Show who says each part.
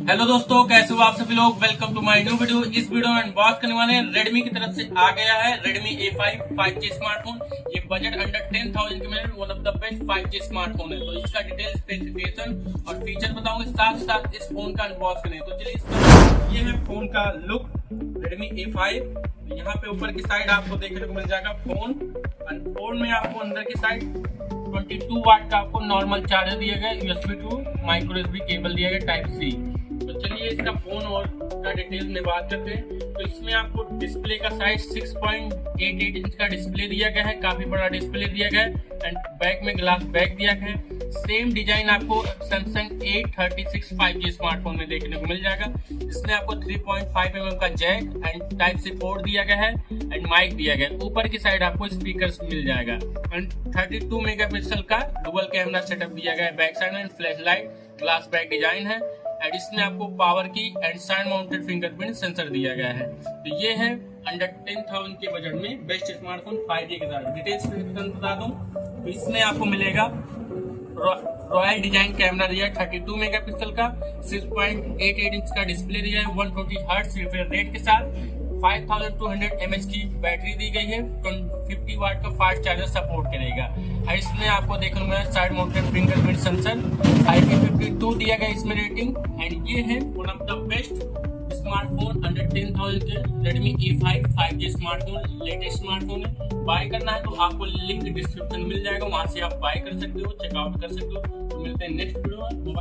Speaker 1: Hello दोस्तों, कैसे हो आप सभी लोग। Welcome to my new video. इस वीडियो में अनबॉक्स करने वाले हैं रेडमी की तरफ से आ गया है रेडमी A5 5G स्मार्टफोन। ये बजट अंडर 10,000 के में one of the best 5G smartphone है। तो इसका डिटेल स्पेसिफिकेशन और फीचर बताऊंगे, साथ साथ इस फोन का अनबॉक्स करें। तो चलिए इसका ये है फोन का लुक रेडमी A5। यहाँ पे ऊपर की साइड आपको देखने को मिल जाएगा फोन, और फोन में आपको अंदर की साइड 22 वाट का आपको नॉर्मल चार्जर दिया गया, USB to micro USB cable दिया गया टाइप C। तो चलिए इसका फोन और का डिटेल में बात करते हैं। तो इसमें आपको डिस्प्ले का साइज 6.88 इंच का डिस्प्ले दिया गया है, काफी बड़ा डिस्प्ले दिया गया है। एंड बैक में ग्लास बैक दिया गया है। सेम डिजाइन आपको सैमसंग A36 5G स्मार्टफोन में देखने को मिल जाएगा। इसमें आपको 3.5 mm का jack and type C port दिया गया है एंड माइक दिया गया है। ऊपर की साइड आपको स्पीकर्स मिल जाएगा एंड 32 मेगापिक्सल का डुअल कैमरा सेटअप दिया गया है। बैक साइड में flash light glass back design है एंड इसमें आपको पावर की and side mounted fingerprint sensor दिया गया है। तो ये है अंडर 10,000 के बजट में बेस्ट स्मार्टफोन 5G के साथ। डिटेल्स बता दूं तो इसमें आपको मिलेगा रॉयल डिजाइन कैमरा दिया है 32 मेगापिक्सल का, 6.88 इंच का डिस्प्ले दिया है, 120 हर्ट्ज रिफ्रेश रेट के साथ, 5200 mAh की बैटरी दी गई है, 50 वाट का फास्ट चार्जर सपोर्ट करेगा। और इसमें आपको देखने को मिलेगा side mounted fingerprint sensor, IP52 दिया गया इसमें रेटिंग। एंड ये है one of the best smartphone under 10,000 के Redmi A5 5G smartphone, latest smartphone है। बाय करना है तो आपको लिंक डिस्क्रिप्शन मिल जाएगा, वहां से आप बाय कर सकते हो, चेकआउट कर सकते हो। तो मिलते हैं नेक्स्ट वीडियो में।